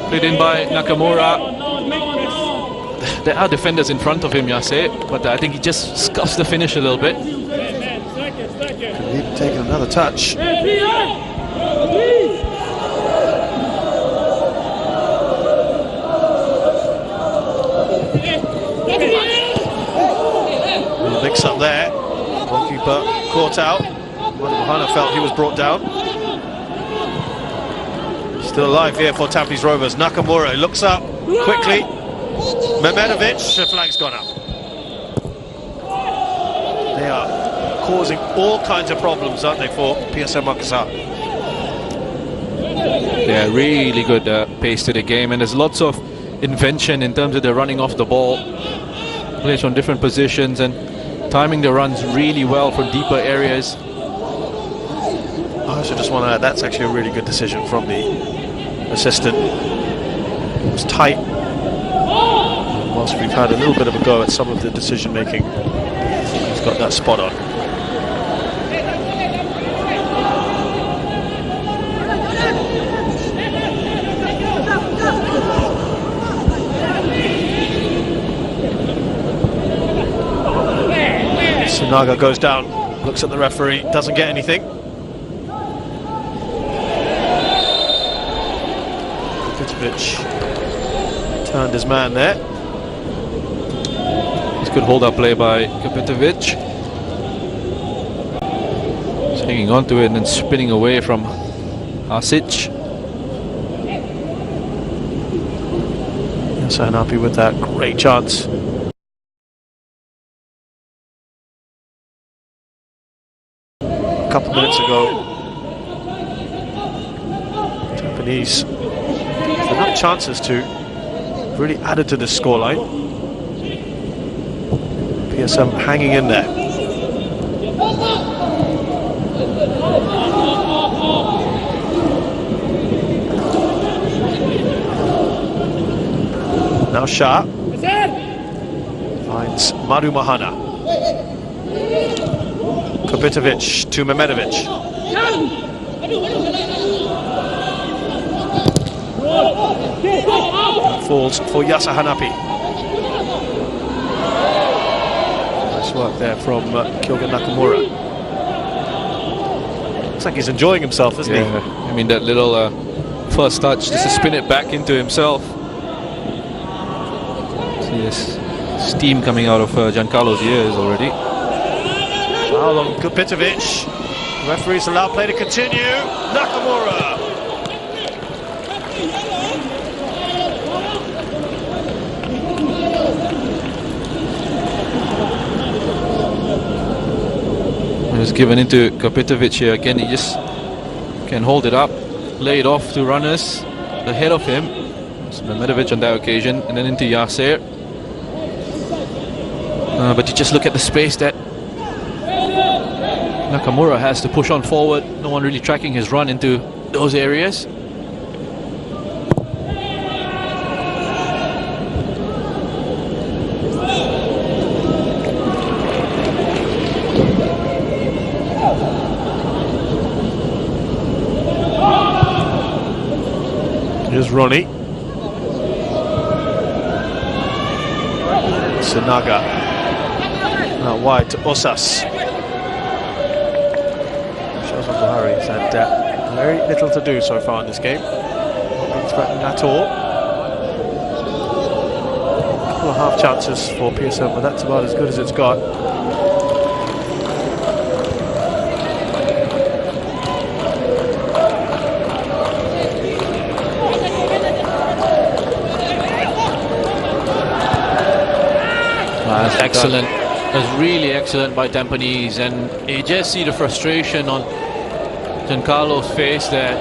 Played in by Nakamura. There are defenders in front of him, Yase, but I think he just scuffs the finish a little bit. Could have even taken another touch. Little mix up there. Goalkeeper caught out. Mahana felt he was brought down. Still alive here for Tampines Rovers. Nakamura looks up quickly. Mehmedovic, the flag's gone up. They are causing all kinds of problems, aren't they, for PSM Makassar? Yeah, really good pace to the game, and there's lots of invention in terms of the running off the ball. Plays from different positions and timing the runs really well from deeper areas. I should just want to add, that's actually a really good decision from the assistant. It was tight. Whilst we've had a little bit of a go at some of the decision making, he's got that spot on. Sinaga goes down, looks at the referee, doesn't get anything. Kopicevic turned his man there. It's good hold-up play by Kopicevic. He's hanging on to it and then spinning away from Asic. So unhappy with that great chance. A couple minutes ago, Tampines had enough chances to really added to the scoreline. PSM hanging in there. Now Shah finds Maru Mahana. Kopicevic to Mehmedovic. Falls for Yasa Hanapi. Nice work there from Kyogen Nakamura. Looks like he's enjoying himself, isn't he? I mean, that little first touch just to spin it back into himself. See this steam coming out of Giancarlo's ears already. Foul on Kopicevic. Referees allow play to continue. Nakamura. Just given into Kopicevic here again. He just can hold it up, lay it off to runners ahead of him. It's Mehmedovic on that occasion, and then into Yasser. But you just look at the space that Nakamura has to push on forward. No one really tracking his run into those areas. Here's Ronnie. Sinaga. Out wide to Osas. Shows off Buhari. He's had very little to do so far in this game. Not been threatened at all. A couple of half chances for PSM, but that's about as good as it's got. That's excellent. That's really excellent by Tampines, and you just see the frustration on Giancarlo's face there.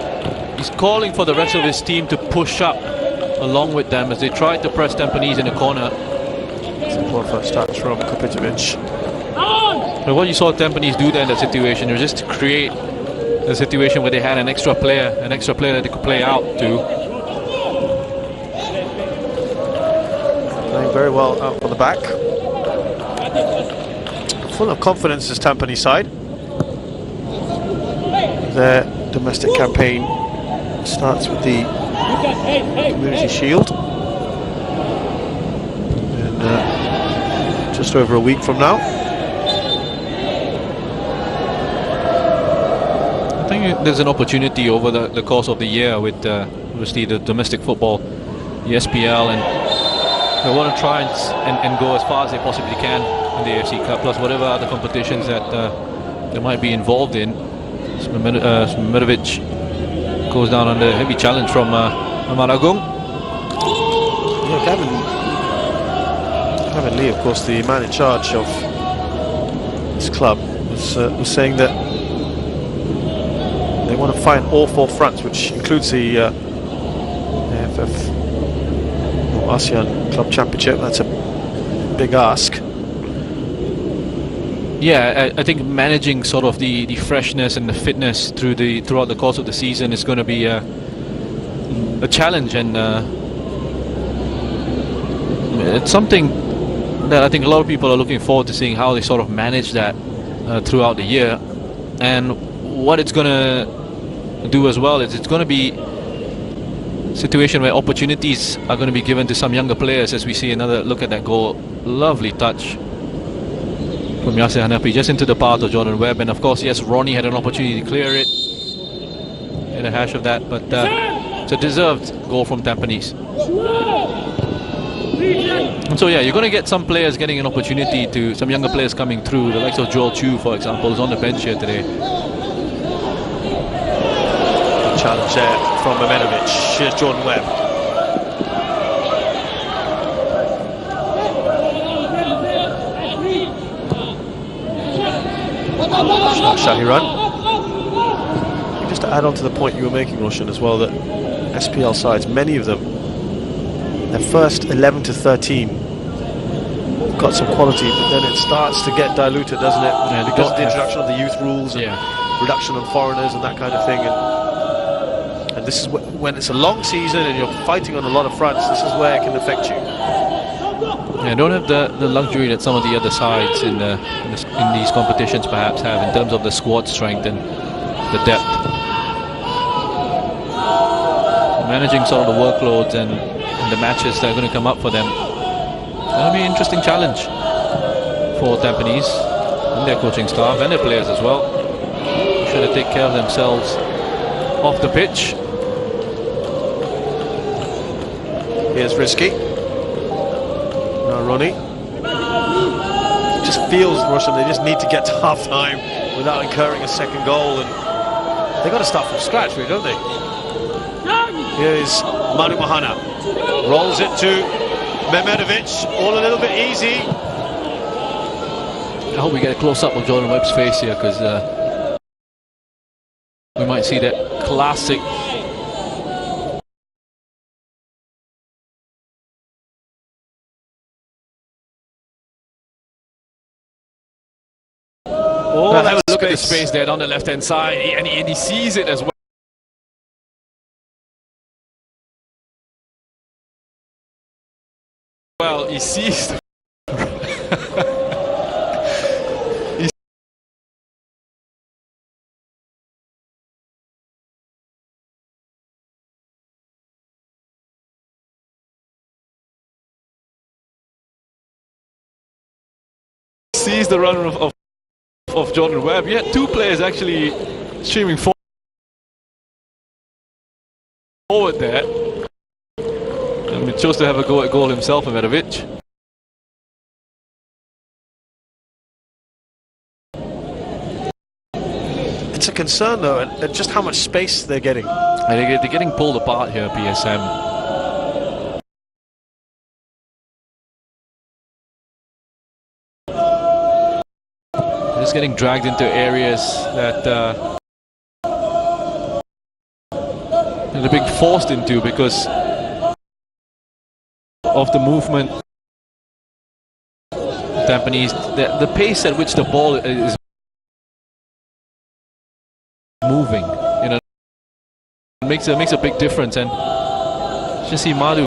He's calling for the rest of his team to push up along with them as they try to press Tampines in the corner. Simple first touch from Kopicevic. But what you saw Tampines do there in that situation was just to create a situation where they had an extra player that they could play out to. Playing very well out on the back. Full of confidence this Tampines side. Their domestic campaign starts with the Community Shield. And just over a week from now. I think there's an opportunity over the course of the year with obviously the domestic football, the SPL, and they want to try and go as far as they possibly can in the AFC Cup, plus whatever other competitions that they might be involved in. Smemirovic goes down under heavy challenge from Amaragung. Yeah, Gavin Lee, of course, the man in charge of this club, was saying that they want to fight on all four fronts, which includes the AFF or ASEAN Club Championship. That's a big ask. Yeah, I think managing sort of the freshness and the fitness throughout the course of the season is going to be a challenge, and it's something that I think a lot of people are looking forward to seeing how they sort of manage that throughout the year. And what it's going to do as well is it's going to be a situation where opportunities are going to be given to some younger players, as we see another look at that goal. Lovely touch from Yasser Hanafi just into the path of Jordan Webb, and of course, yes, Ronnie had an opportunity to clear it in a hash of that, but it's a deserved goal from Tampines. And so yeah, you're going to get some players getting an opportunity, to some younger players coming through, the likes of Joel Chu, for example, who's on the bench here today. Challenge there from Memenovic. Here's Jordan Webb. Shahiran. Just to add on to the point you were making, Roshan, as well, that SPL sides, many of them, their first 11 to 13 have got some quality, but then it starts to get diluted, doesn't it? Yeah, because of the introduction of the youth rules and reduction on foreigners and that kind of thing. And this is when it's a long season and you're fighting on a lot of fronts, this is where it can affect you. Yeah, don't have the luxury that some of the other sides in these competitions perhaps have, in terms of the squad strength and the depth. Managing sort of the workloads and the matches that are going to come up for them, that'll be an interesting challenge for Tampines and their coaching staff and their players as well. They're trying to take care of themselves off the pitch. Here's Risky. Now Ronnie. It just feels, Russian, they just need to get to half-time without incurring a second goal, and they've got to start from scratch, really, don't they? Here's Manu Mahana. Rolls it to Memenovic. All a little bit easy. I hope we get a close-up of Jordan Webb's face here, because we might see that classic have a look at the space there on the left-hand side, and he sees it as well. Well, he sees he sees the run of Jordan Webb. Yeah, two players actually streaming forward there. And he chose to have a go at goal himself, Memenovic. It's a concern, though, and just how much space they're getting. And they're getting pulled apart here, PSM. Just getting dragged into areas that they're being forced into because of the movement. Tampines, the pace at which the ball is moving, you know, makes a big difference. And just see Madhu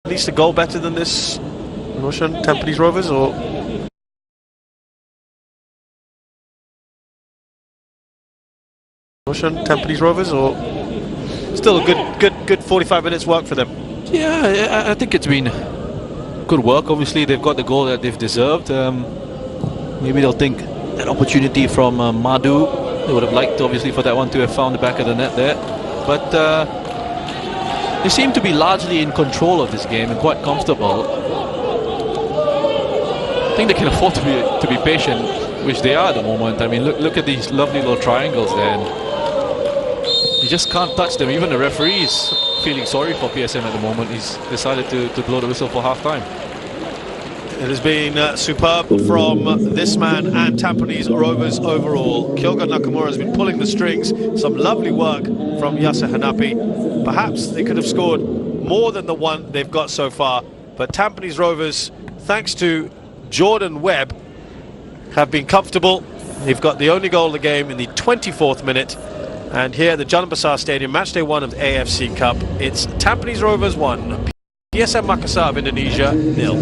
at least a goal better than this Russian Tampines Rovers, or still a good 45 minutes work for them? Yeah, I think it's been good work. Obviously, they've got the goal that they've deserved. Maybe they'll think that opportunity from Madhu. They would have liked, obviously, for that one to have found the back of the net there. But they seem to be largely in control of this game and quite comfortable. I think they can afford to be patient, which they are at the moment. I mean, look at these lovely little triangles there. And you just can't touch them. Even the referee's feeling sorry for PSM at the moment. He's decided to blow the whistle for half-time. It has been superb from this man and Tampines Rovers overall. Kyoga Nakamura has been pulling the strings. Some lovely work from Yasser Hanapi. Perhaps they could have scored more than the one they've got so far. But Tampines Rovers, thanks to Jordan Webb, have been comfortable. They've got the only goal of the game in the 24th minute. And here at the Jalan Besar Stadium, match day 1 of the AFC Cup, it's Tampines Rovers 1, PSM Makassar of Indonesia 0.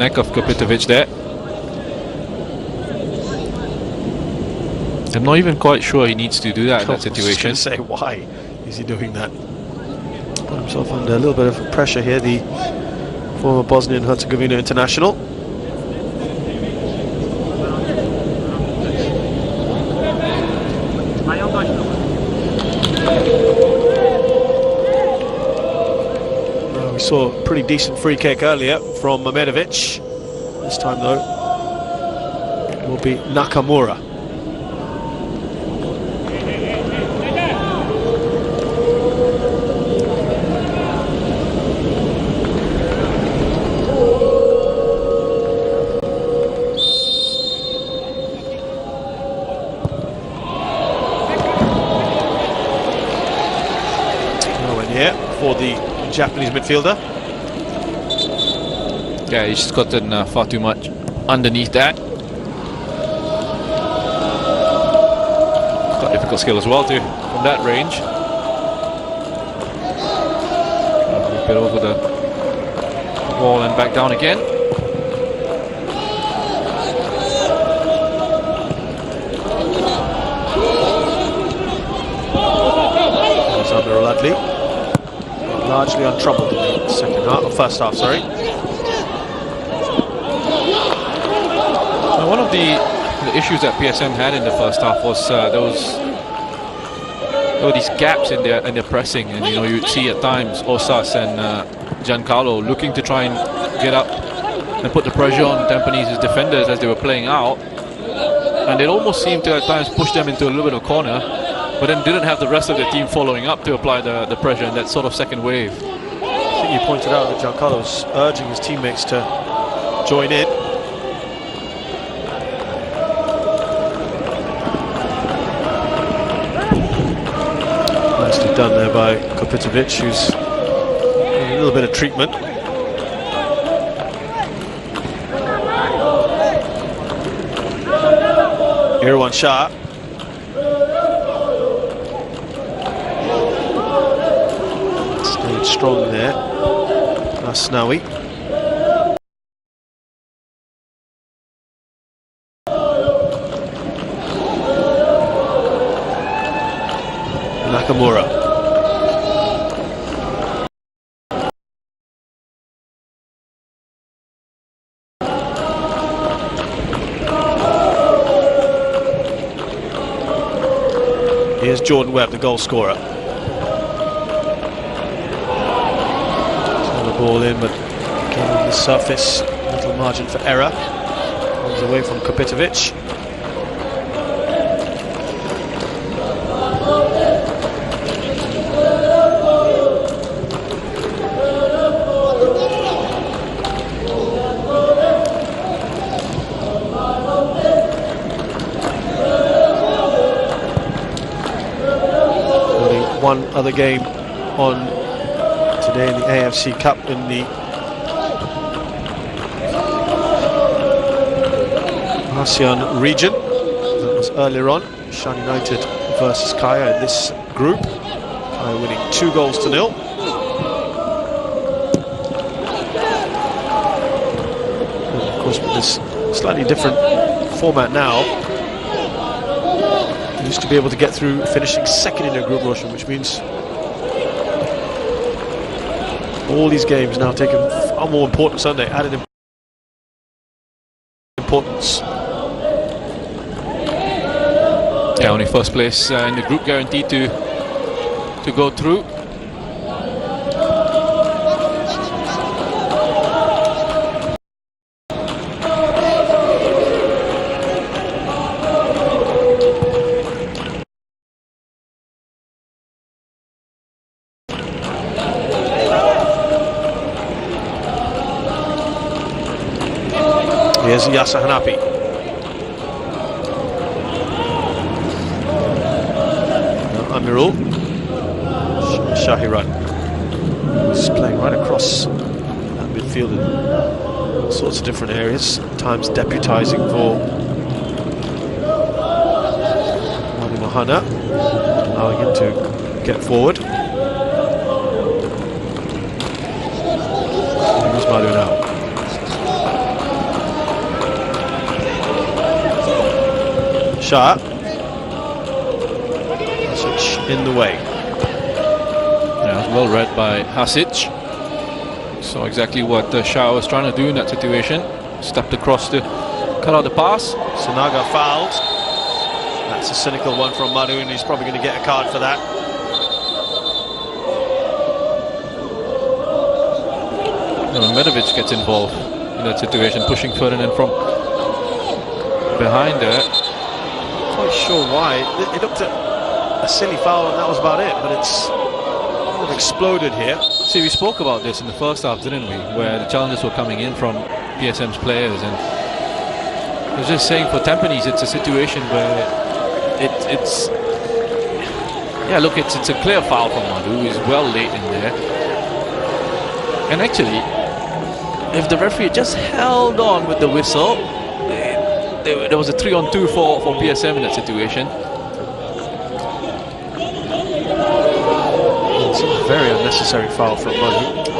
neck of Kapitovic there. I'm not even quite sure he needs to do that in that situation. I was just going to say, why is he doing that? Put himself under a little bit of pressure here, the former Bosnian-Herzegovina international. We saw a pretty decent free kick earlier from Mamedovic. This time, though, it will be Nakamura. For the Japanese midfielder. Yeah, he's just gotten far too much underneath that. Quite difficult skill as well too from that range. A bit over the wall and back down again. Alexander Oladli. Largely untroubled in the second half, or first half, sorry. Well, one of the issues that PSM had in the first half was there were these gaps in their pressing, and you'd see at times Osas and Giancarlo looking to try and get up and put the pressure on Tampanese's defenders as they were playing out, and it almost seemed to at times push them into a little bit of a corner, but then didn't have the rest of the team following up to apply the pressure in that sort of second wave. I think you pointed out that Giancarlo was urging his teammates to join in. Nicely done there by Kapitovic, who's getting a little bit of treatment. Irwan Shah. Strong there, Asnawi. Nakamura. Here's Jordan Webb, the goal scorer. Ball in, but again on the surface, little margin for error. Comes away from Kapitovic. Only one other game on today in the AFC Cup in the ASEAN region. That was earlier on. Shan United versus Kaya in this group. Kaya winning 2-0. And of course, with this slightly different format now, you used to be able to get through finishing second in your group, Roshan, which means all these games now taking far more importance, aren't they? Added importance. Yeah, only first place in the group guaranteed to go through. Here's Yasser Hanapi. Amirul Shahiran, who's playing right across that midfield in all sorts of different areas, at times deputising for Manu Mohana, allowing him to get forward. Here's Manu now. Shah. Hasic in the way. Yeah, well read by Hasic. Saw exactly what Shah was trying to do in that situation. Stepped across to cut out the pass. Sinaga fouled. That's a cynical one from Madu, and he's probably going to get a card for that. Medovic gets involved in that situation, pushing Ferdinand from behind there. Not quite sure why. It looked at a silly foul and that was about it, but it's kind of exploded here. See, we spoke about this in the first half, didn't we? Where the challenges were coming in from PSM's players, and I was just saying for Tampines, it's a situation where it's look, it's a clear foul from Madu. He's well late in there, and actually, if the referee had just held on with the whistle, there was a 3-on-2 for PSM in that situation. It's a very unnecessary foul from Madu.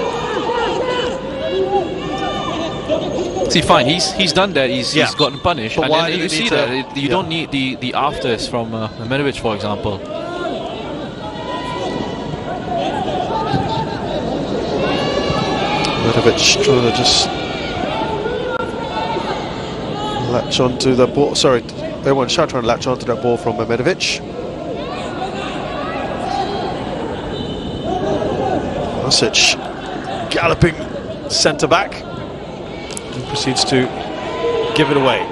See, fine, he's done that. He's gotten punished. But and why then you see that you don't need the afters from Medovic, for example. Medovic trying to just latch onto the ball. Sorry, everyone Shah trying to latch onto that ball from Medovic. Hasic galloping centre back and proceeds to give it away.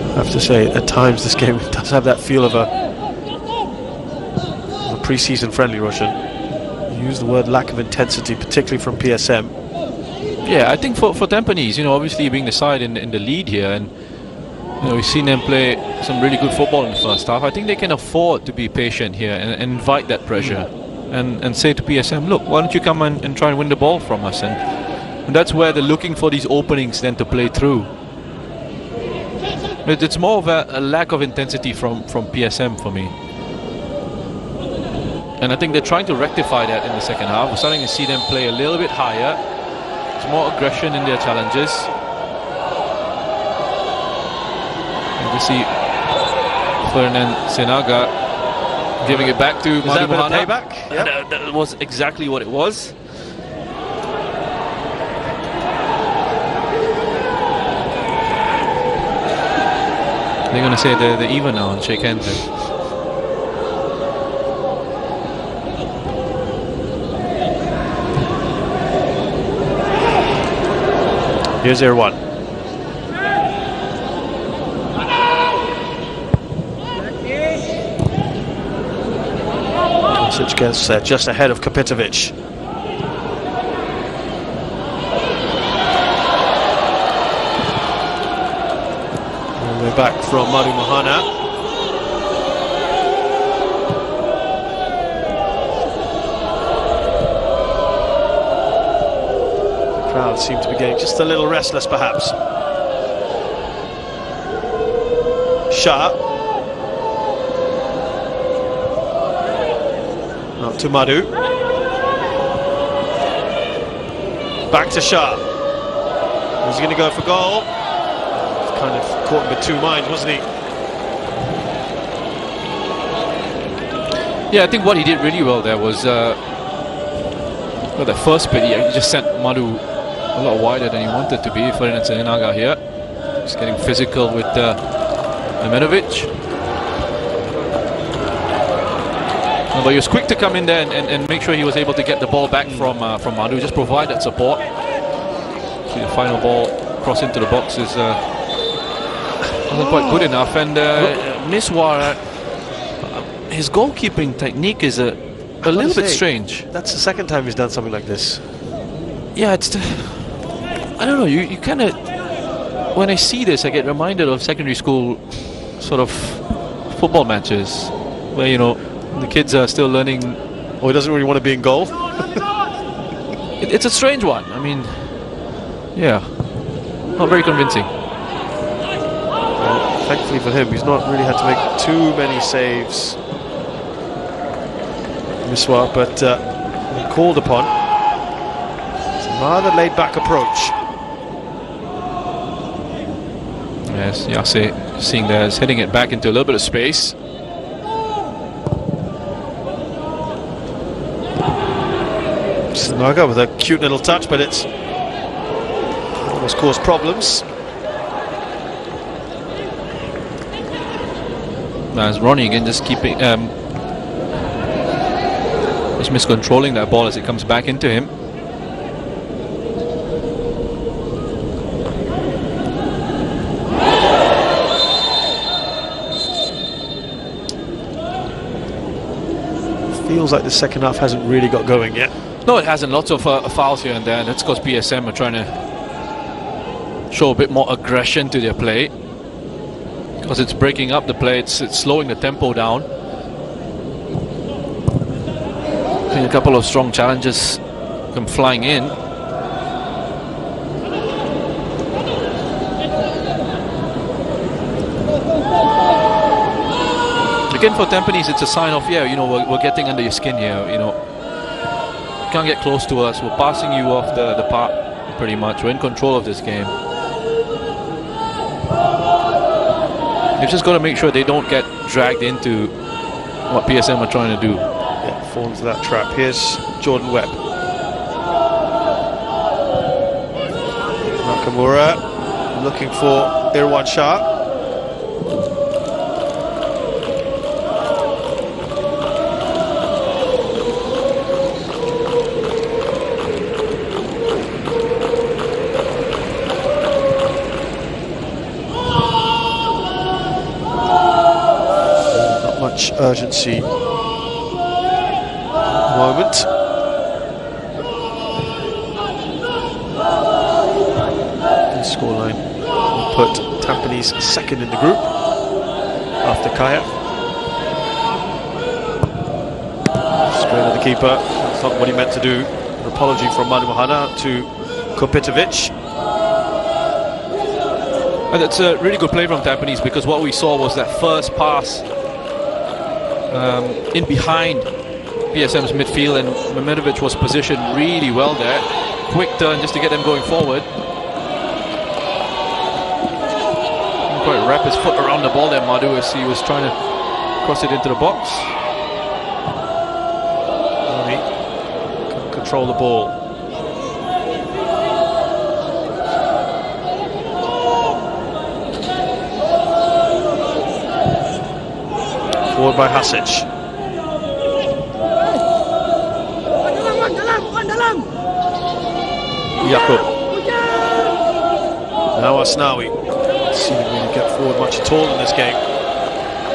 I have to say, at times this game does have that feel of a pre-season friendly, Roshan. You use the word lack of intensity, particularly from PSM. Yeah, I think for Tampines, obviously being the side in the lead here, and we've seen them play some really good football in the first half. I think they can afford to be patient here and invite that pressure, and say to PSM, look, why don't you come and try and win the ball from us? And that's where they're looking for these openings then to play through. It's more of a lack of intensity from PSM for me. And I think they're trying to rectify that in the second half. We're starting to see them play a little bit higher. There's more aggression in their challenges. And we see Ferdinand Sinaga giving it back to Madu Mohana. Payback? Yep. That was exactly what it was. They're going to say they're even now and shake hands. Here's Irwan. Hasic gets just ahead of Kapitovic. We're back from Madu Mohana. The crowd seem to be getting just a little restless, perhaps. Shah. Up to Madu. Back to Shah. Was he going to go for goal? Kind of caught him with two minds, wasn't he? Yeah, I think what he did really well there was the first bit, he just sent Madu a lot wider than he wanted to be. Ferdinand Sinaga here, just getting physical with Medovic. But he was quick to come in there and make sure he was able to get the ball back from Madu, just provide that support. See, the final ball cross into the box is wasn't quite good enough, and Miswar, his goalkeeping technique is a little bit strange. That's the second time he's done something like this. Yeah, I don't know, you kind of, when I see this, I get reminded of secondary school sort of football matches where, the kids are still learning. Or he doesn't really want to be in goal. It's a strange one. I mean, yeah, not very convincing. Well, thankfully for him, he's not really had to make too many saves, Miswar, but called upon. It's a rather laid-back approach. Yes, Yase seeing there is hitting it back into a little bit of space. Naga with a cute little touch, but it's almost caused problems. As Ronnie again just keeping just miscontrolling that ball as it comes back into him. Feels like the second half hasn't really got going yet. No, it hasn't. Lots of fouls here and there, and that's because PSM are trying to show a bit more aggression to their play. Because it's breaking up the play, it's slowing the tempo down. A couple of strong challenges come flying in. Again, for Tampines, it's a sign of, yeah, you know, we're getting under your skin here, you know. You can't get close to us, we're passing you off the park, pretty much. We're in control of this game. They've just got to make sure they don't get dragged into what PSM are trying to do. Yeah, fall into that trap. Here's Jordan Webb. Nakamura looking for Irwan Shah. Urgency moment. This scoreline will put Tampines second in the group after Kaya. Straight at the keeper. That's not what he meant to do. An apology from Madu Mohana to Kopitovic. And it's a really good play from Tampines, because what we saw was that first pass in behind PSM's midfield, and Mamirovic was positioned really well there. Quick turn just to get them going forward. Didn't quite wrap his foot around the ball there, Madu, as he was trying to cross it into the box. He couldn't control the ball. Forward by Hasic. Yaqub. Now Asnawi. Let's see if we can get forward much at all in this game.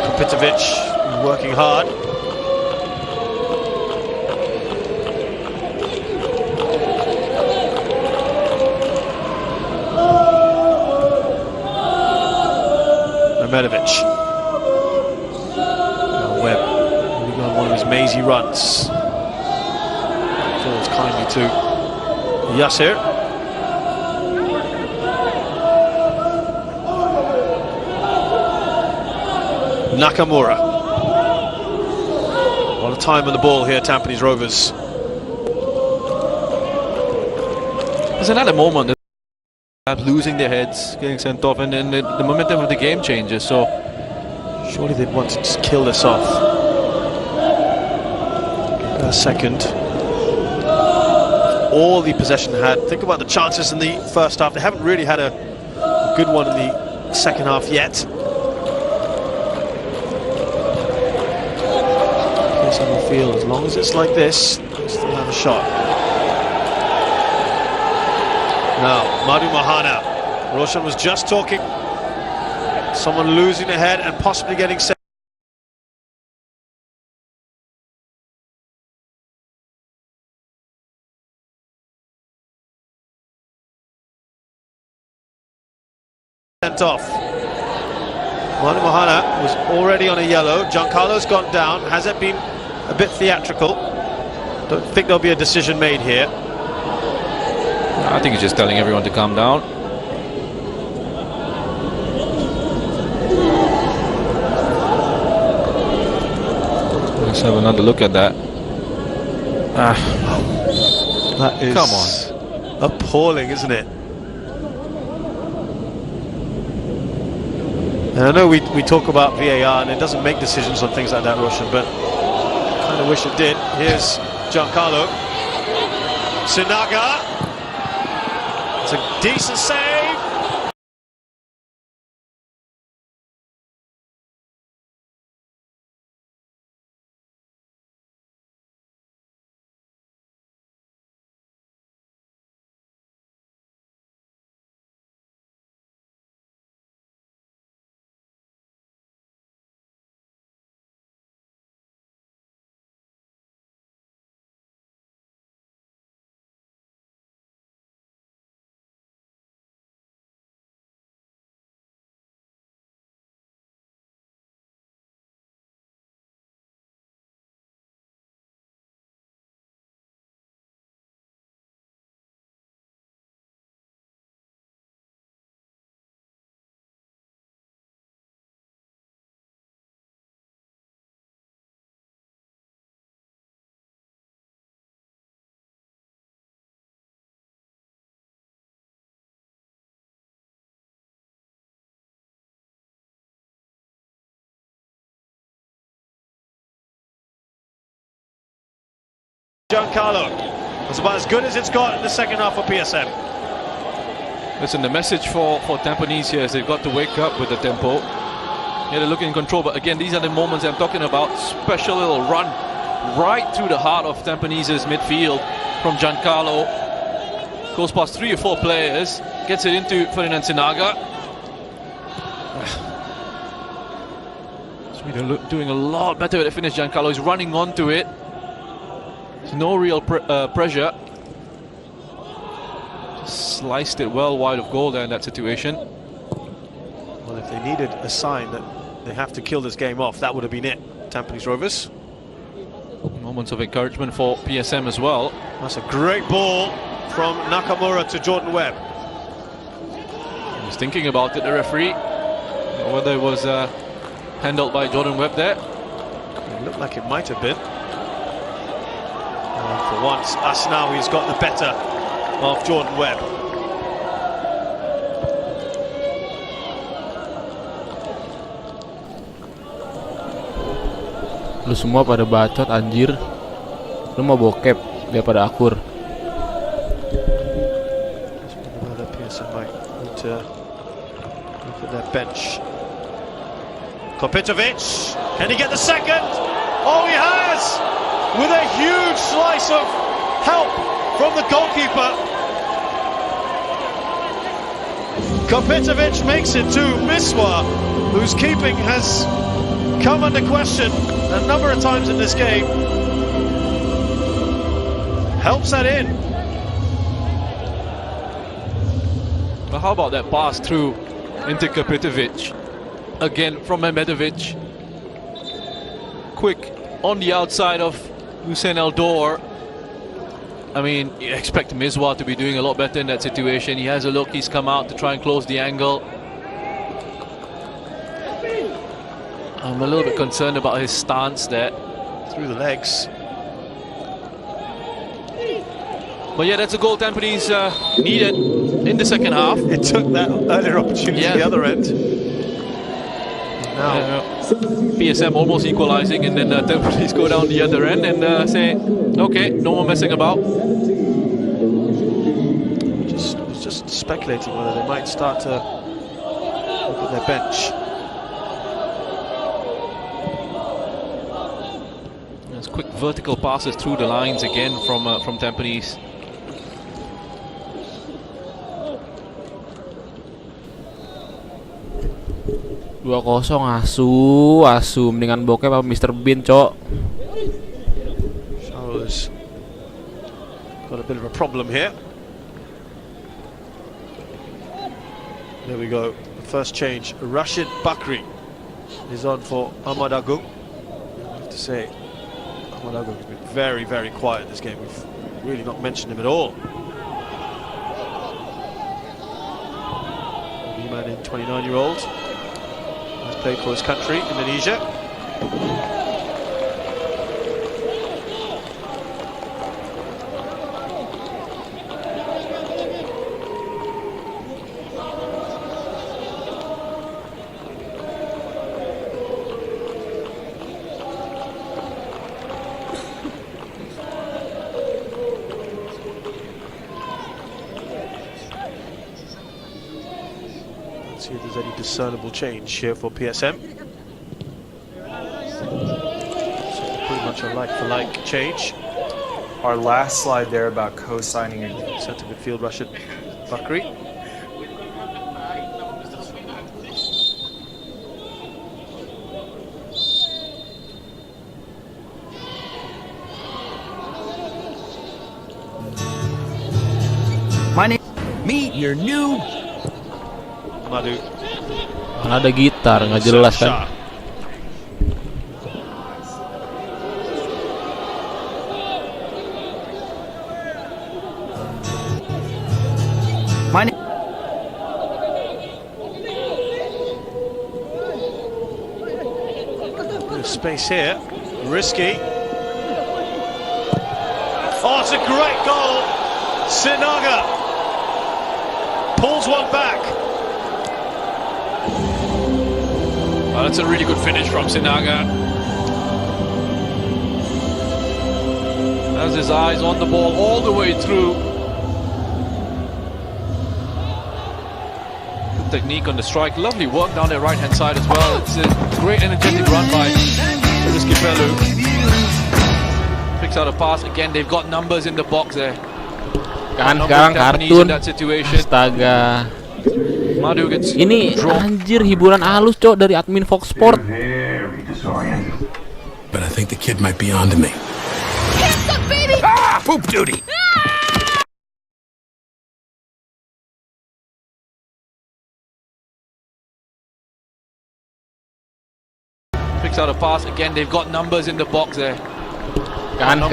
Kopitovic working hard. Mamirovic. Webb, moving on one of his mazy runs. Falls kindly to Yasser. Nakamura. A lot of time on the ball here, Tampines Rovers. There's another moment that losing their heads, getting sent off, and then the momentum of the game changes. So surely they'd want to just kill this off. A second. All the possession had. Think about the chances in the first half. They haven't really had a good one in the second half yet. PSM will feel as long as it's like this, they still have a shot. Now, Madu Mohana. Roshan was just talking. Someone losing their head and possibly getting sent off. Manu Mohana was already on a yellow. Giancarlo's gone down. Has it been a bit theatrical? Don't think there'll be a decision made here. I think he's just telling everyone to calm down. Let's have another look at that. That is Come appalling, isn't it? And I know we talk about VAR and it doesn't make decisions on things like that, Roshan, but I kind of wish it did. Here's Giancarlo. Sinaga. It's a decent save. Giancarlo. It's about as good as it's got in the second half for PSM. Listen, the message for Tampines here is they've got to wake up with the tempo. Yeah, they're looking in control, but again, these are the moments I'm talking about. Special little run right through the heart of Tampanese's midfield from Giancarlo. Goes past 3 or 4 players, gets it into Ferdinand Sinaga. They're doing a lot better with the finish. Giancarlo is running onto it. There's no real pressure. Just sliced it well wide of goal there in that situation. Well, if they needed a sign that they have to kill this game off, that would have been it. Tampines Rovers. Moments of encouragement for PSM as well. That's a great ball from Nakamura to Jordan Webb. He's thinking about it, the referee. Whether it was handled by Jordan Webb there. It looked like it might have been. And for once, Asnawi's got the better of Jordan Webb. Lu semua pada bacot anjir. Lu mau bokep daripada akur. Whether PSM might need to look at their bench. Kopitovic, can he get the second? Oh, he has! With a huge slice of help from the goalkeeper. Kopitovic makes it to Miswa, whose keeping has come under question a number of times in this game. Helps that in. But how about that pass through into Kopitovic? Again from Mehmedovic. Quick on the outside of Hussein Eldor. I mean, you expect Miswa to be doing a lot better in that situation. He has a look, he's come out to try and close the angle. I'm a little bit concerned about his stance there. Through the legs. But yeah, that's a goal Tampines needed in the second half. It took that earlier opportunity to the other end. Now PSM almost equalizing, and then Tampines go down the other end and say, okay, no more messing about. Just speculating whether they might start to look at their bench. There's quick vertical passes through the lines again from Tampines. Dua 0 asu mendingan bokep apa Mr. Bean, cok. Charles got a bit of a problem here. There we go. The first change. Rashid Bakri is on for Ahmad Agung. I have to say, Ahmad Agung has been very, very quiet this game. We've really not mentioned him at all. Man in 29-year-old. Played for his country, Indonesia. See if there's any discernible change here for PSM. So pretty much a like-for-like change. Our last slide there about co-signing Centre midfield Rashid Bakri. Meet your new Madu. Mana ada gitar, nggak jelas kan? Bit of space here, risky. Oh, it's a great goal. Sinaga pulls one back. Well, that's a really good finish from Sinaga. Has his eyes on the ball all the way through. Good technique on the strike. Lovely work down the right-hand side as well. It's a great energetic run by Rizky Pelu. Picks out a pass. Again, they've got numbers in the box there. Kan sekarang kartun. Astaga. Madu gets Ini anjir hiburan halus cok dari admin Fox Sport. But I think the kid might be onto me. Hands up, baby! Ah! Poop duty! picks out a pass. Again, they've got numbers in the box there. Kan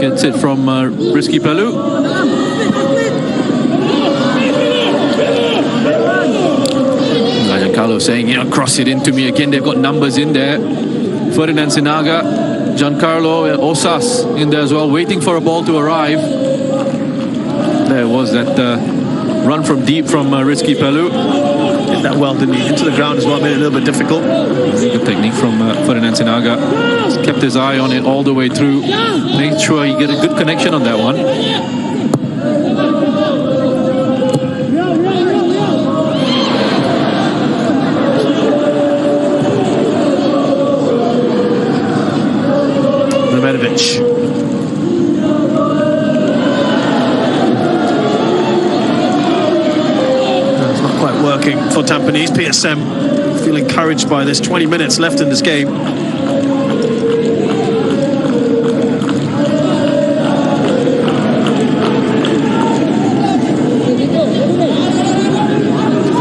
Gets it from Rizky Pelu. Giancarlo saying, cross it into me. Again, they've got numbers in there. Ferdinand Sinaga, Giancarlo, Osas in there as well, waiting for a ball to arrive. There was that run from deep from Rizky Pelu. Did that well, didn't he? Into the ground as well, made it a little bit difficult. Good technique from Ferdinand Sinaga. He's kept his eye on it all the way through. Made sure he get a good connection on that one. It's not quite working for Tampines. PSM feel encouraged by this. 20 minutes left in this game.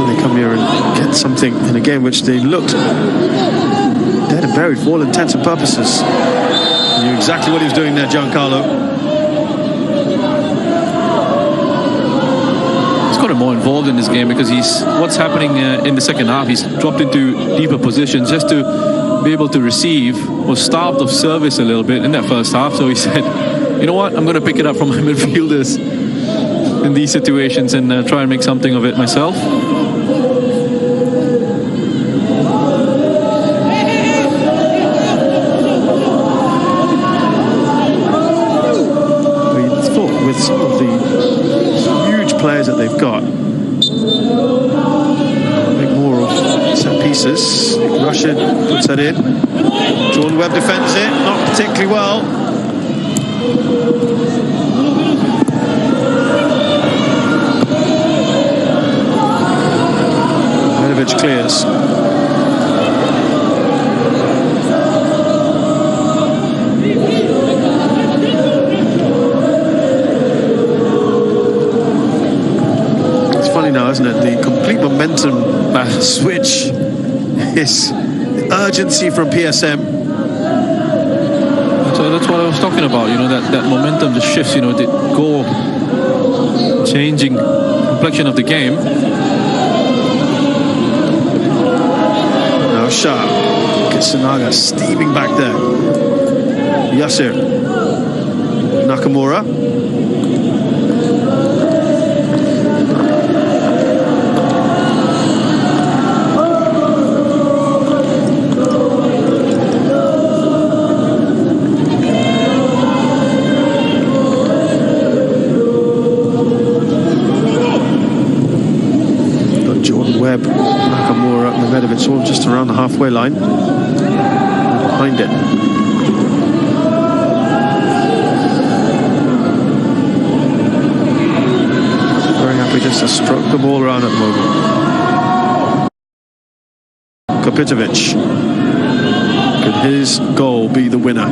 They come here and get something in a game which they looked dead and buried for all intents and purposes. He knew exactly what he was doing there, Giancarlo. He's got him more involved in this game because what's happening in the second half, he's dropped into deeper positions just to be able to receive. Was starved of service a little bit in that first half, so he said, you know what, I'm going to pick it up from my midfielders in these situations and try and make something of it myself. With some of the huge players that they've got, make more of set pieces. Rashid puts that in. Jordan Webb defends it, not particularly well. Medovich clears. Now, isn't it? The complete momentum switch is the urgency from PSM. So that's what I was talking about, that momentum, the shifts, the goal changing complexion of the game. Now sharp. Sinaga steaming back there. Yasser. Nakamura. sort of just around the halfway line. Behind it. Very happy just to stroke the ball around at the moment. Kopitovic. Could his goal be the winner?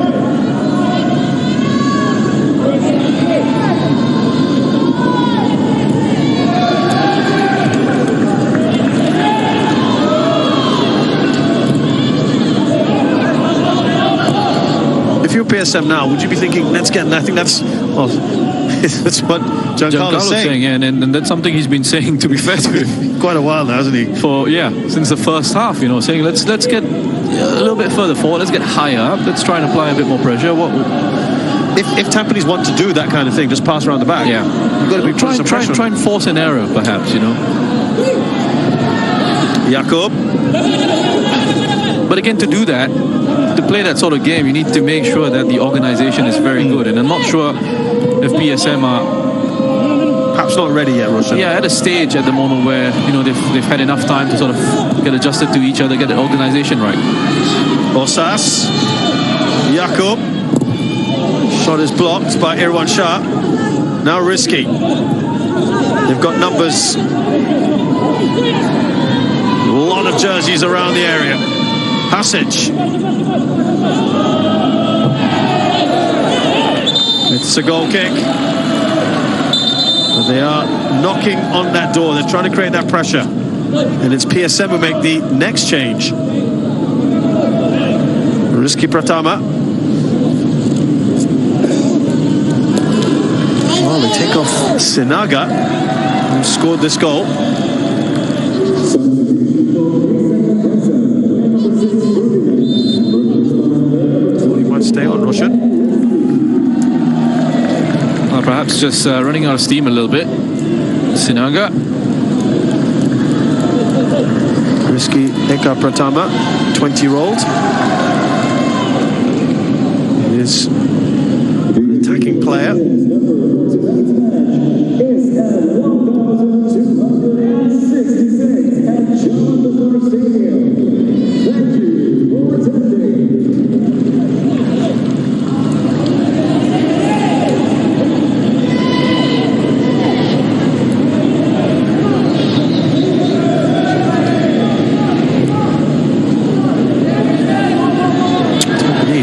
If you're PSM now, would you be thinking, let's get, and I think that's, well, that's what Giancarlo's saying. And that's something he's been saying, to be fair to him. Quite a while now, hasn't he? Since the first half, you know, saying let's get a little bit further forward, let's get higher up, let's try and apply a bit more pressure. If Tampines want to do that kind of thing, just pass around the back. Yeah, you've got to be try and force an error, perhaps, you know. Jakob. But again, to do that, to play that sort of game, you need to make sure that the organization is very good. And I'm not sure if PSM are perhaps not ready yet, Roshan. Yeah, at a stage at the moment where, you know, they've had enough time to sort of get adjusted to each other, get the organization right. Osas. Jakob. Shot is blocked by Irwan Shah. Now Risky. They've got numbers. A lot of jerseys around the area. Passage. It's a goal kick. But they are knocking on that door. They're trying to create that pressure. And it's PSM who make the next change. Risky Pratama. Well, they take off Sinaga, who scored this goal. Stay on, Roshan. Well, perhaps just running out of steam a little bit. Sinaga. Risky Eka Pratama, 20-year-old. He is an attacking player.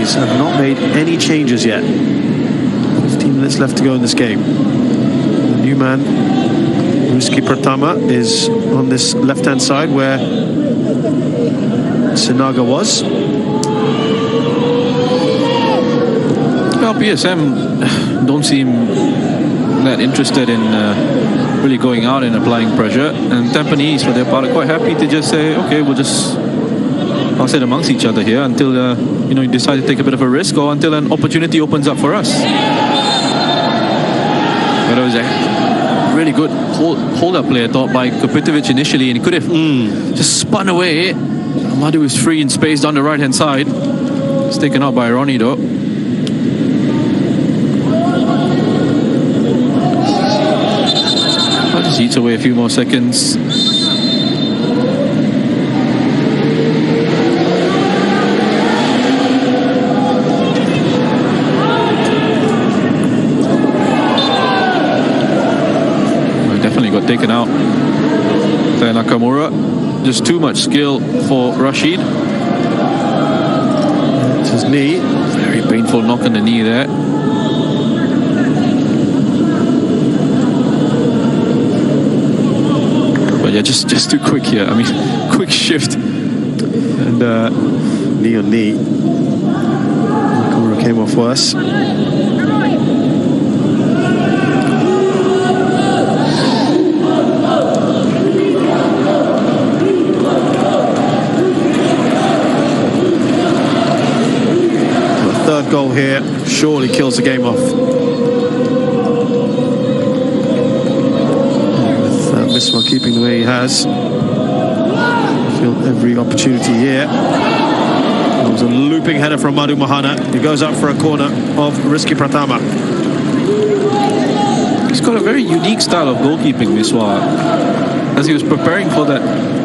Have not made any changes yet. 15 minutes left to go in this game. The new man, Risky Pratama, is on this left-hand side where Sinaga was. Well, PSM don't seem that interested in really going out and applying pressure, and Tampines, for their part, are quite happy to just say, okay, we'll just pass it amongst each other here until you know, you decide to take a bit of a risk, or until an opportunity opens up for us. But it was a really good hold-up play, I thought, by Kopitovic initially, and he could have just spun away. Madu is free in space down the right-hand side. It's taken out by Ronnie, though. I'll just eat away a few more seconds. Got taken out by Nakamura. Just too much skill for Rashid. It's his knee. Very painful knock on the knee there. But yeah, just too quick here. I mean, quick shift. And knee on knee. Nakamura came off worse. Third goal here surely kills the game off. With Misma keeping the way he has, feel every opportunity here. It was a looping header from Madu Mahana. He goes up for a corner of Risky Pratama. He's got a very unique style of goalkeeping, Miswa. as he was preparing for that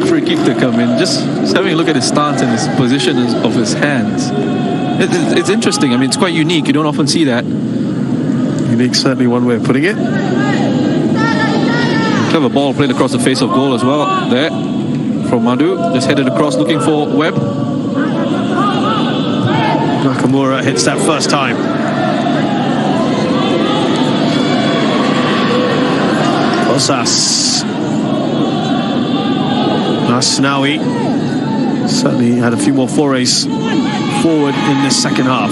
free kick to come in, just having a look at his stance and his position of his hands. It's interesting. I mean, it's quite unique. You don't often see that. Unique, certainly one way of putting it. Clever ball played across the face of goal as well. There, from Madhu, just headed across looking for Webb. Nakamura hits that first time. Osas. Asnawi certainly had a few more forays forward in this second half.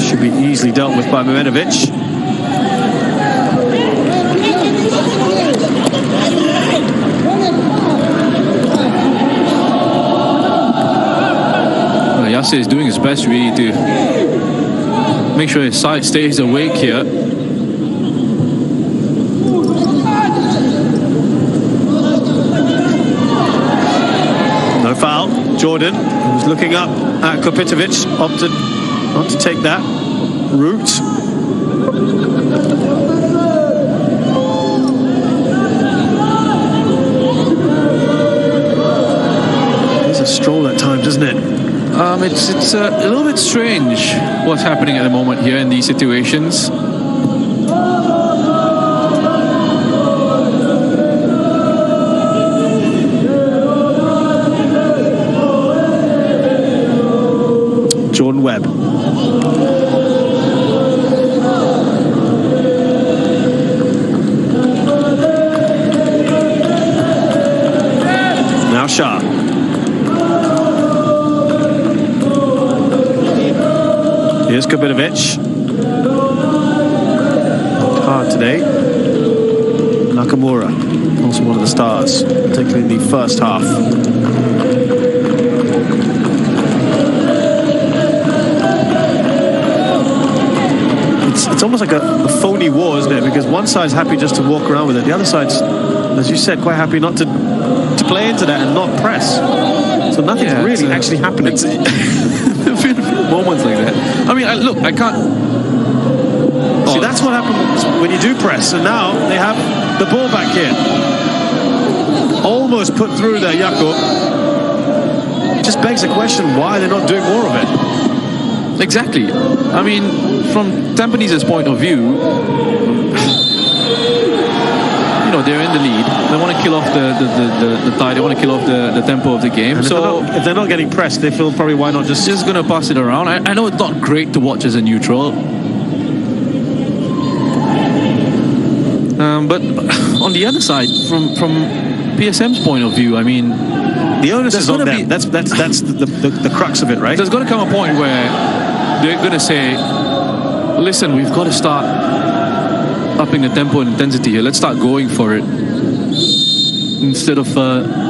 Should be easily dealt with by Mehmedovic. Well, Yasser is doing his best really to make sure his side stays awake here. No foul. Jordan, who's looking up at Kopitovic, opted not to take that route. It's a stroll at times, isn't it? It's a little bit strange what's happening at the moment here in these situations. Jordan Webb. Now Shah. Here's Kopitovic. Hard today. Nakamura, also one of the stars, particularly in the first half. It's almost like a phony war, isn't it? Because one side's happy just to walk around with it. The other side's, as you said, quite happy not to play into that and not press. So nothing's really actually happening. Moments like that. I mean, look, I can't. See, that's what happens when you do press. And now they have the ball back here. Almost put through there, Jakub. Just begs the question why they're not doing more of it. Exactly. I mean, from Tampanese's point of view, you know, they're in the lead. They want to kill off the tie. They want to kill off the tempo of the game. And so if they're not getting pressed, they feel probably why not just going to pass it around. I know it's not great to watch as a neutral. But on the other side, from PSM's point of view, I mean, the onus is on them. That's the crux of it, right? There's going to come a point where they're going to say, listen, we've got to start upping the tempo and intensity here. Let's start going for it instead of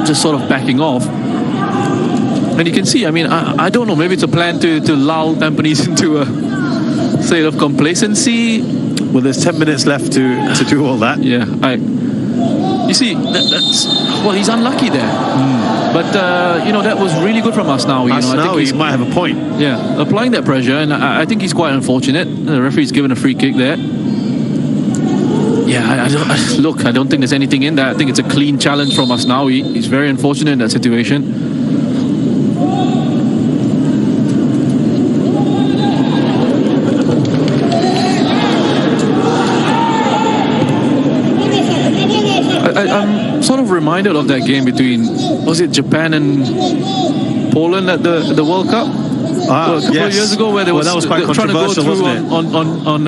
just sort of backing off. And you can see, I mean, I don't know, maybe it's a plan to lull Tampines into a state of complacency. Well, there's 10 minutes left to do all that. Yeah, you see, well, he's unlucky there. But, you know, that was really good from Asnawi. I think he might have a point. Yeah, applying that pressure, and I think he's quite unfortunate. The referee's given a free kick there. Yeah, I don't think there's anything in that. I think it's a clean challenge from Asnawi. He's very unfortunate in that situation. I'm sort of reminded of that game between, was it Japan and Poland at the World Cup? A couple of years ago, where there was, that was quite controversial, wasn't it? On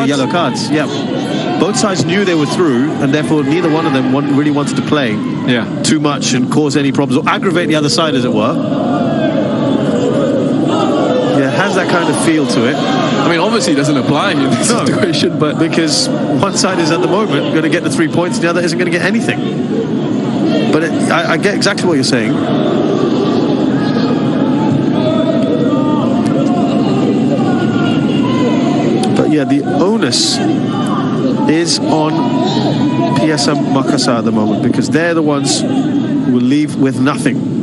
yellow cards. Yeah, both sides knew they were through, and therefore neither one of them really wanted to play too much and cause any problems or aggravate the other side, as it were. Yeah, it has that kind of feel to it. I mean, obviously it doesn't apply in this situation, but because one side is at the moment going to get the 3 points, and the other isn't going to get anything. But I get exactly what you're saying. But yeah, the onus is on PSM Makassar at the moment, because they're the ones who will leave with nothing.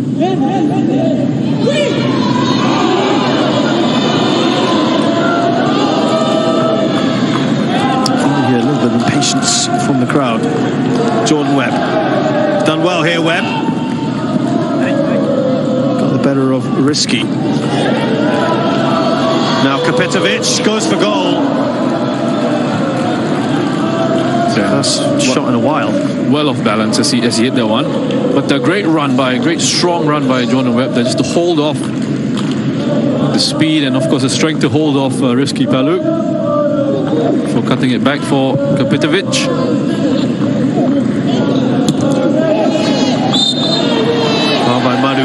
Yeah, a little bit of impatience from the crowd. Jordan Webb. Done well here, Webb. Got the better of Risky. Now Kapitovic goes for goal. First shot in a while. Well off balance as he hit that one. But a great strong run by Jordan Webb there, just to hold off the speed and of course the strength to hold off Risky Palu. For cutting it back for Kapitovic. Foul by Manu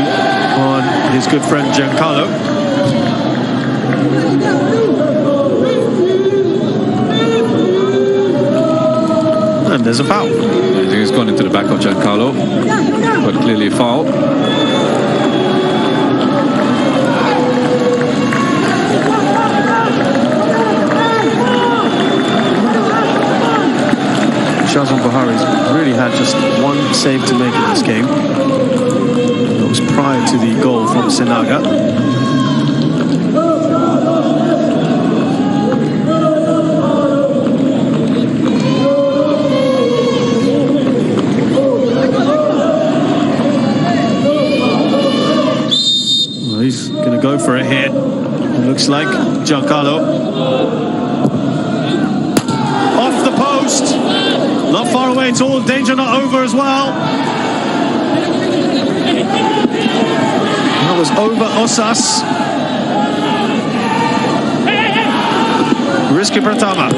on his good friend Giancarlo. And there's a foul. I think it's gone into the back of Giancarlo, but clearly a foul. Shazwan Buhari's really had just one save to make in this game. That was prior to the goal from Sinaga. Well, he's going to go for it here. It looks like Giancarlo. Off the post. Not far away at all. Danger not over as well. That was over Osas. Risky Pratama.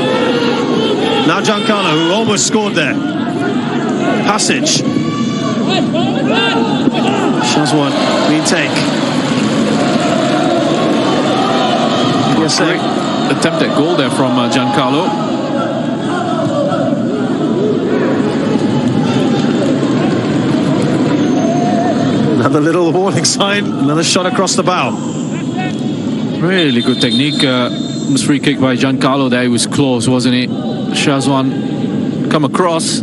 Now Giancarlo, who almost scored there. Passage. Shazwan, retake. PSM attempt at goal there from Giancarlo. Another little warning sign, another shot across the bow. Really good technique. Was free kick by Giancarlo there. He was close, wasn't he? Shazwan come across.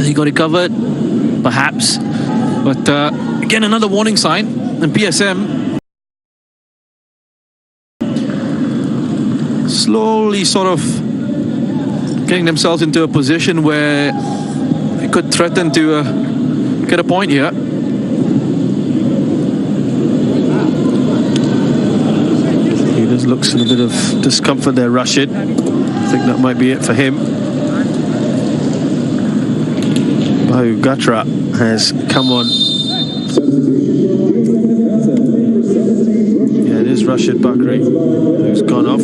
He got it covered, perhaps. But again, another warning sign. And PSM slowly sort of getting themselves into a position where they could threaten to get a point here. Looks in a bit of discomfort there, Rashid. I think that might be it for him. Bahu Gatra has come on. Yeah, it is Rashid Bakri who's gone off.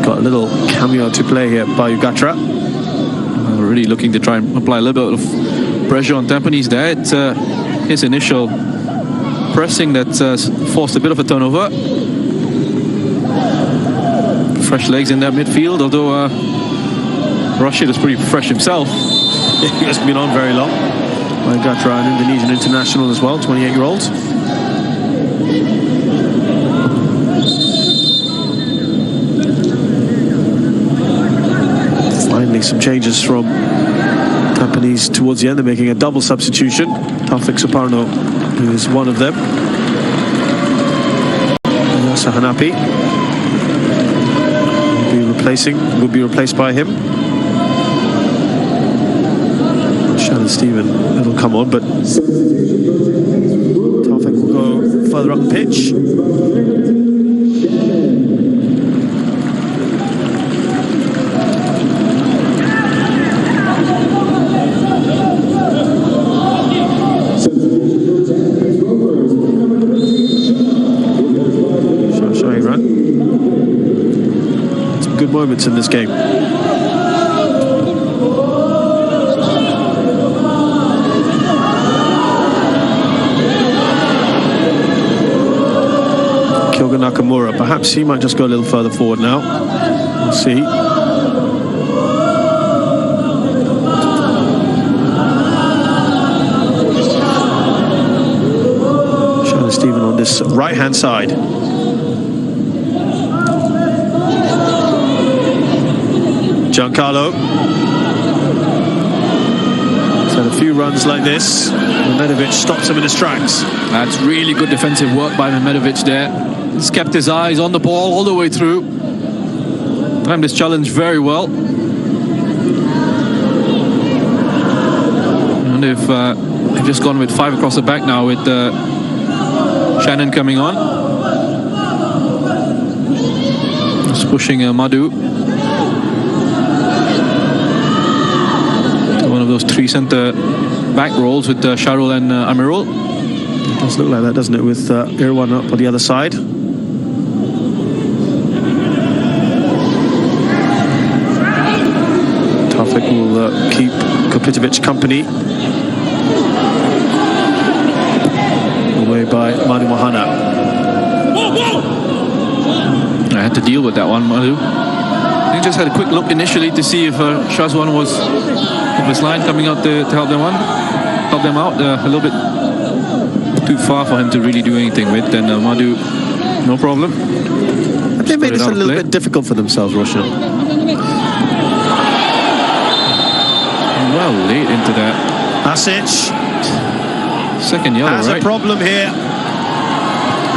A little cameo to play here by Ugatra. Really looking to try and apply a little bit of pressure on Tampines there. It's his initial pressing that forced a bit of a turnover. Fresh legs in that midfield, although Rashid is pretty fresh himself. He hasn't been on very long. Ugatra, an Indonesian international as well, 28-year-old. Some changes from Tampines towards the end. They're making a double substitution. Taufik Suparno is one of them. Yasa Hanapi will be replaced by him. Shannon Stephen, it'll come on, but Taufik will go further up the pitch. Good moments in this game. Kyoga Nakamura, perhaps he might just go a little further forward now. We'll see. Shannon Stephen on this right-hand side. Giancarlo a few runs like this, Mehmedovic stops him in his tracks. That's really good defensive work by Mehmedovic there. He's kept his eyes on the ball all the way through. Timed this challenge very well. And they've just gone with 5 across the back now with Shannon coming on. Just pushing Madhu. One of those 3 centre back rolls with Sharul and Amirul. It does look like that, doesn't it, with Irwan up on the other side. Taufik will keep Kopitovic company. Away by Manu Mohana. I had to deal with that one, Madhu. I just had a quick look initially to see if Shazwan was of his line coming out to help them out. A little bit too far for him to really do anything with. Then Madhu, no problem. They made this a little bit difficult for themselves, Roshan. Well, late into that. Asic. Second yellow, has right? a problem here.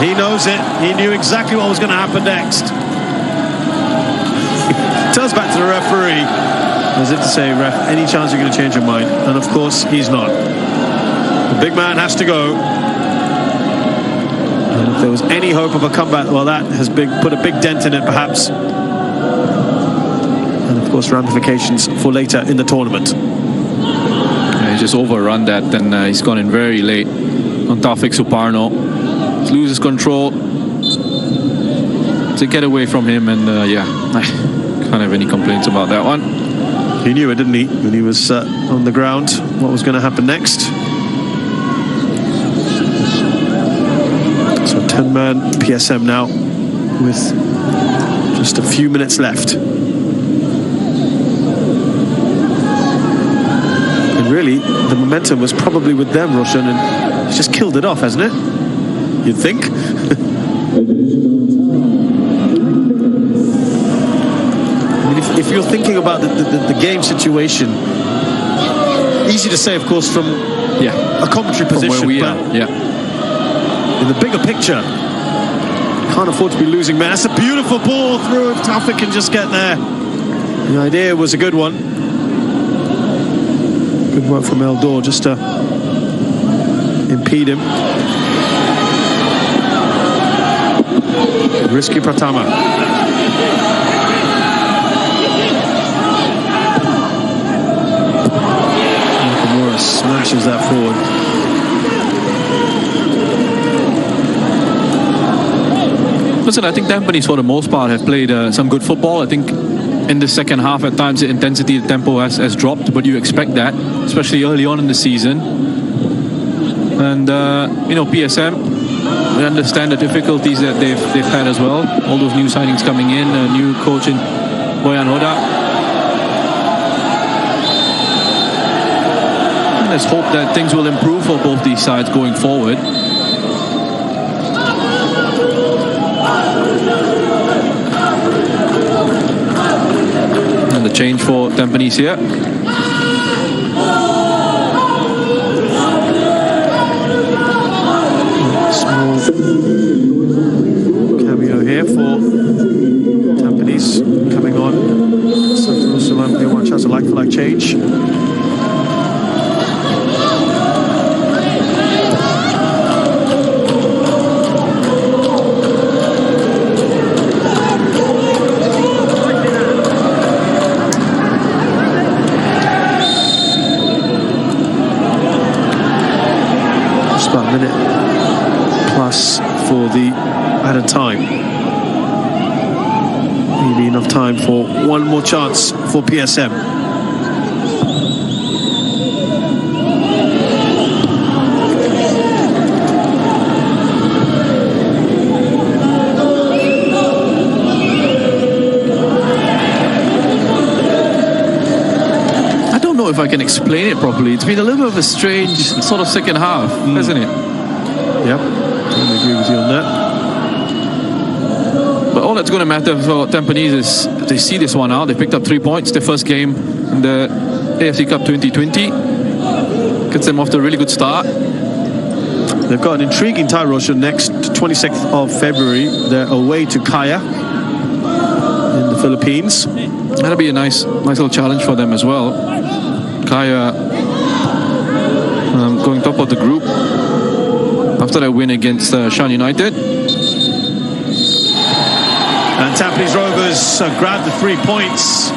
He knows it. He knew exactly what was going to happen next. Turns back to the referee as if to say, ref, any chance you're going to change your mind? And of course, he's not. The big man has to go. And if there was any hope of a comeback, well, that has put a big dent in it, perhaps. And of course, ramifications for later in the tournament. He just overrun that, and he's gone in very late on Taufik Suparno. He loses control to get away from him, and yeah, I can't have any complaints about that one. He knew it, didn't he, when he was on the ground, what was going to happen next. So 10-man PSM now with just a few minutes left. And really, the momentum was probably with them, Roshan, and he's just killed it off, hasn't it? You'd think. If you're thinking about the game situation, easy to say, of course, from a commentary position, where we but are. Yeah. in the bigger picture, can't afford to be losing men. That's a beautiful ball through if Taufik can just get there. The idea was a good one. Good work from Eldor just to impede him. Risky Pratama. Smashes that forward. Listen, I think Tampines for the most part have played some good football. I think in the second half at times the intensity, the tempo has dropped, but you expect that, especially early on in the season. And you know, PSM, we understand the difficulties that they've had as well. All those new signings coming in, a new coach in Boyan Hoda. Let's hope that things will improve for both these sides going forward. And the change for Tampines here. Small cameo here for Tampines coming on. So also they want a chance of like-for-like change. About a minute plus for the added time. Maybe enough time for one more chance for PSM. If I can explain it properly, it's been a little bit of a strange sort of second half, hasn't it? Yep, I agree with you on that. But all that's going to matter for Tampines is they see this one out. They picked up 3 points, their first game in the AFC Cup 2020. Gets them off to a really good start. They've got an intriguing tie, Roshan. Next 26th of February, they're away to Kaya in the Philippines. That'll be a nice little challenge for them as well. Kaya going top of the group after that win against Shan United. And Tampines Rovers grabbed the 3 points.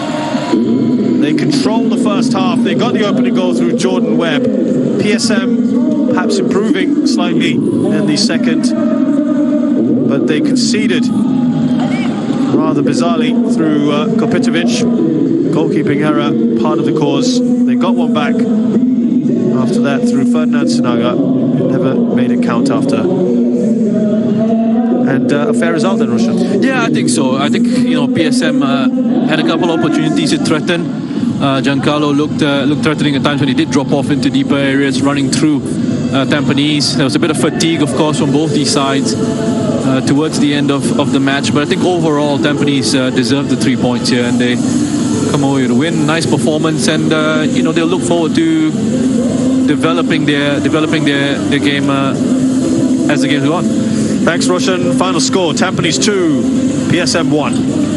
They controlled the first half. They got the opening goal through Jordan Webb. PSM perhaps improving slightly in the second, but they conceded rather bizarrely through Kopitovic. Goalkeeping error, part of the cause. They got one back after that through Ferdinand Sinaga. Never made it count after. And a fair result then, Roshan. Yeah, I think so. I think, you know, PSM had a couple of opportunities to threaten. Giancarlo looked threatening at times when he did drop off into deeper areas, running through Tampines. There was a bit of fatigue, of course, from both these sides towards the end of the match. But I think overall, Tampines deserved the 3 points here, and they come away with a win. Nice performance, and you know, they'll look forward to developing their game as the game goes on. Thanks, Roshan. Final score: Tampines 2, PSM 1.